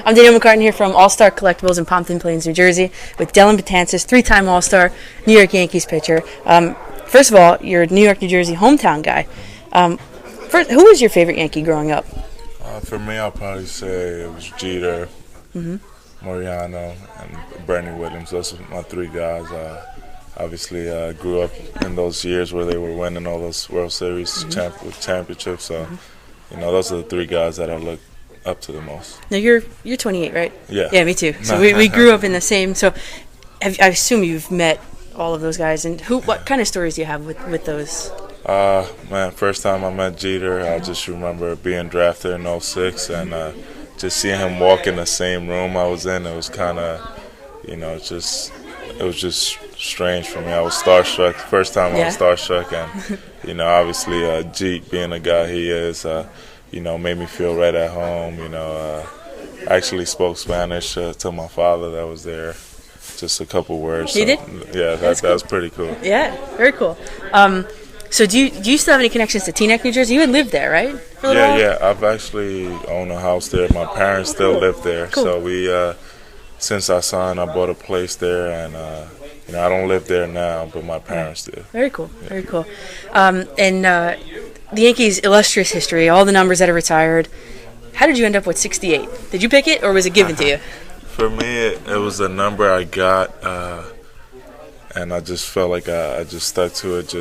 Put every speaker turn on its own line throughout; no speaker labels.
I'm Danielle McCartan here from All-Star Collectibles in Pompton Plains, New Jersey, with Dellin Betances, 3-time All-Star, New York Yankees pitcher. First of all, you're a New York, New Jersey hometown guy. First, who was your favorite Yankee growing up?
For me, I'll probably say it was Jeter, Mariano, and Bernie Williams. Those are my three guys. Obviously, grew up in those years where they were winning all those World Series championships. So, those are the three guys that I look up to the most.
Now, you're 28, right?
Yeah.
Yeah, me too. So we grew up in the same. So I assume you've met all of those guys. And what kind of stories do you have with those?
Man, first time I met Jeter, I just remember being drafted in 06 and just seeing him walk in the same room I was in. It was kind of, it was just strange for me. I was starstruck. First time I was starstruck, and obviously Jeet, being the guy he is, made me feel right at home. I actually spoke Spanish to my father that was there. Just a couple words.
He did?
Yeah, that was pretty cool.
Yeah, very cool. So do you still have any connections to Teaneck, New Jersey? You had lived there, right? For a little while?
Yeah. I've actually owned a house there. My parents still live there.
Cool.
So we, since I signed, I bought a place there, and I don't live there now, but my parents do.
Very cool. Yeah. Very cool. And the Yankees' illustrious history, all the numbers that are retired. How did you end up with 68? Did you pick it, or was it given to you?
For me, it was a number I got, and I just felt like I just stuck to it.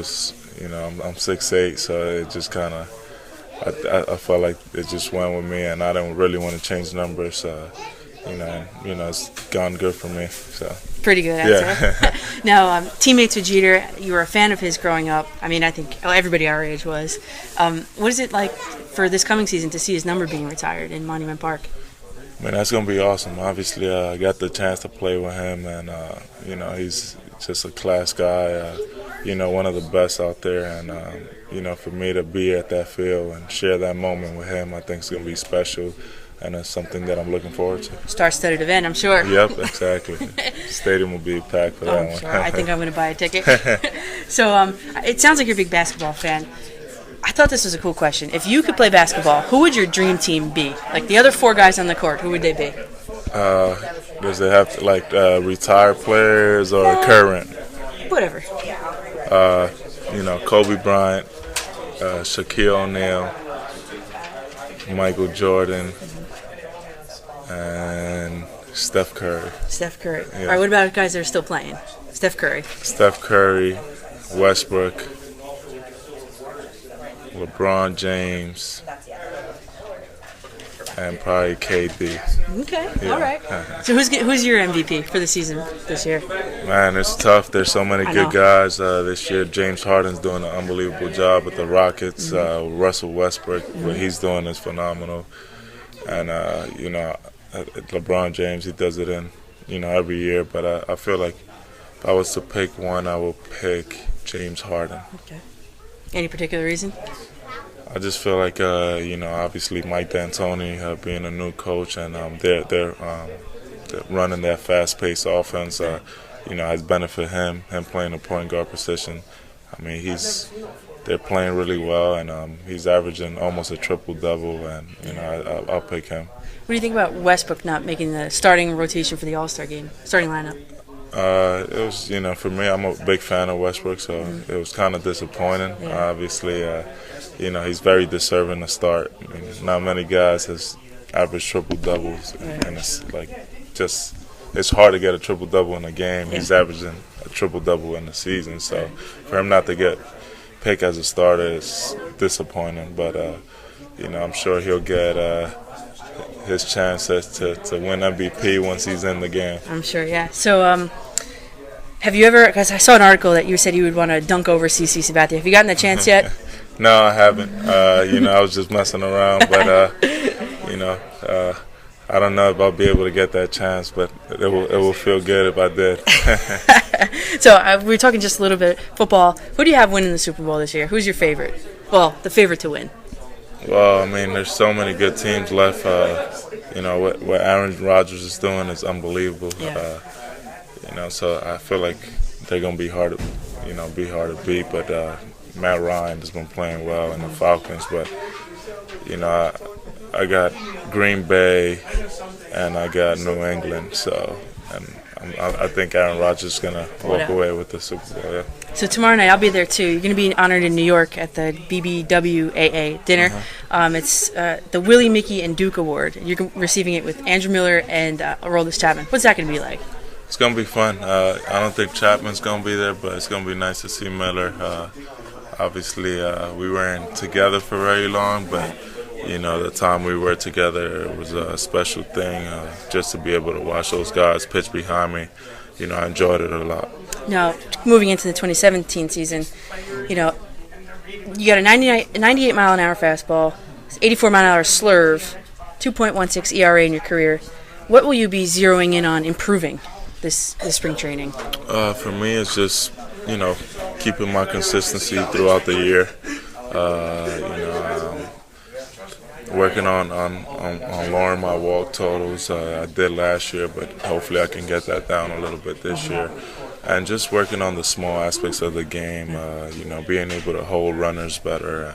I'm 6'8", so it just kind of, I felt like it just went with me, and I didn't really want to change numbers. It's gone good for me. So
pretty good answer. Yeah. Now, teammates with Jeter, you were a fan of his growing up. I mean, I think everybody our age was. What is it like for this coming season to see his number being retired in Monument Park?
Man, that's going to be awesome. Obviously, I got the chance to play with him, and, he's just a class guy, one of the best out there. And, for me to be at that field and share that moment with him, I think it's going to be special, and it's something that I'm looking forward to. Star-studded event, I'm sure. Yep, exactly. Stadium will be packed for that one.
Sure. I think I'm going to buy a ticket. So it sounds like you're a big basketball fan. I thought this was a cool question. If you could play basketball, who would your dream team be? Like the other four guys on the court, who would they be?
Does it have to, retired players or current?
Whatever.
Kobe Bryant, Shaquille O'Neal, Michael Jordan, and Steph Curry.
Steph Curry.
Yeah.
All right, what about guys that are still playing? Steph Curry,
Westbrook, LeBron James, and probably KD.
Okay,
yeah.
All right. So who's your MVP for the season this year?
Man, it's tough. There's so many good guys this year. James Harden's doing an unbelievable job with the Rockets. Russell Westbrook, what he's doing is phenomenal. And, LeBron James, he does it in, every year. But I feel like if I was to pick one, I would pick James Harden.
Okay. Any particular reason?
I just feel like, obviously Mike D'Antoni being a new coach, and they're running that fast-paced offense, has benefited him playing the point guard position. I mean, they're playing really well, and he's averaging almost a triple-double, and, I'll pick him.
What do you think about Westbrook not making the starting rotation for the All-Star game, starting lineup?
It was, for me, I'm a big fan of Westbrook, so it was kind of disappointing. Yeah. Obviously, he's very deserving to start. I mean, not many guys has averaged triple-doubles, and it's hard to get a triple-double in a game. Yeah. He's averaging a triple-double in the season, so for him not to get picked as a starter is disappointing. But, I'm sure he'll get his chances to win MVP once he's in the game. I'm
sure, yeah. So, have you ever, because I saw an article that you said you would want to dunk over CC Sabathia. Have you gotten the chance yet?
No, I haven't. I was just messing around, but, I don't know if I'll be able to get that chance, but it will feel good if I did.
So, we're talking just a little bit football. Who do you have winning the Super Bowl this year? Who's your favorite? Well, the favorite to win.
Well, I mean, there's so many good teams left. What Aaron Rodgers is doing is unbelievable.
Yeah.
So I feel like they're gonna be hard to beat. But Matt Ryan has been playing well in the Falcons. But I I got Green Bay, and I got New England. So, and I think Aaron Rodgers is gonna walk away with the Super Bowl. Yeah.
So tomorrow night I'll be there too. You're going to be honored in New York at the BBWAA dinner. It's the Willie, Mickey, and Duke Award. You're receiving it with Andrew Miller and Aroldis Chapman. What's that going to be like?
It's going to be fun. I don't think Chapman's going to be there, but it's going to be nice to see Miller. Obviously, we weren't together for very long, but the time we were together, it was a special thing. Just to be able to watch those guys pitch behind me, I enjoyed it a lot.
Now, moving into the 2017 season, you got a 98-mile-an-hour fastball, 84-mile-an-hour slurve, 2.16 ERA in your career. What will you be zeroing in on improving this spring training?
For me, it's just, keeping my consistency throughout the year. Working on lowering my walk totals. I did last year, but hopefully I can get that down a little bit this year. And just working on the small aspects of the game, being able to hold runners better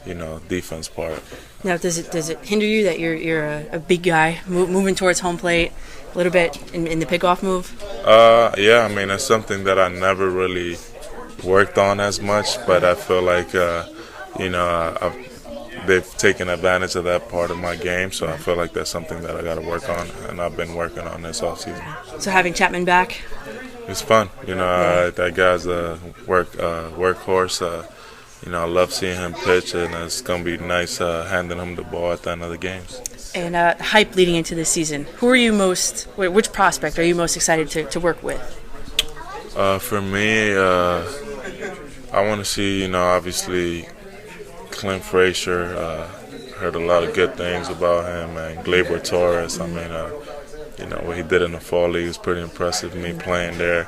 and, defense part.
Now, does it hinder you that you're a big guy moving towards home plate a little bit in the pickoff move?
Yeah, I mean, it's something that I never really worked on as much, but I feel like, they've taken advantage of that part of my game, so I feel like that's something that I got to work on, and I've been working on this offseason.
So having Chapman back?
It's fun. That guy's a workhorse. I love seeing him pitch, and it's going to be nice handing him the ball at the end of the games.
And hype leading into this season. Which prospect are you most excited to work with?
For me, I want to see, obviously, Clint Frazier. Heard a lot of good things about him, and Gleyber Torres. I mean, what he did in the fall league is pretty impressive. Me playing there,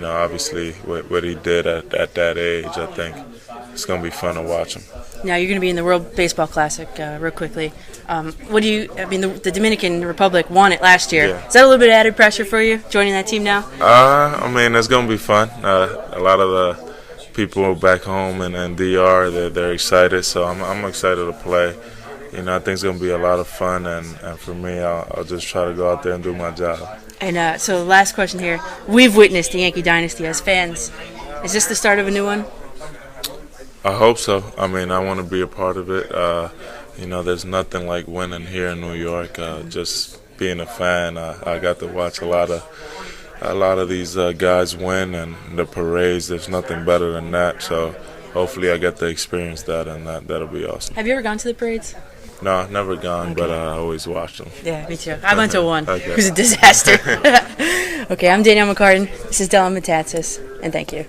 obviously what he did at that age, I think it's going to be fun to watch him.
Now you're going to be in the World Baseball Classic real quickly. The Dominican Republic won it last year.
Yeah.
Is that a little bit of added pressure for you, joining that team now?
I mean, it's going to be fun. A lot of the people back home and DR, they're excited, so I'm excited to play. I think it's going to be a lot of fun, and for me, I'll just try to go out there and do my job.
And so last question here. We've witnessed the Yankee Dynasty as fans. Is this the start of a new one?
I hope so. I mean, I want to be a part of it. There's nothing like winning here in New York. Just being a fan, I got to watch a lot of these guys win, and the parades. There's nothing better than that. So hopefully I get to experience that, and that'll be awesome.
Have you ever gone to the parades?
No, I've never gone, but I always watch them.
Yeah, me too. I went to one.
Okay.
It was a disaster. Okay, I'm Danielle McCartan. This is Dellin Betances, and thank you.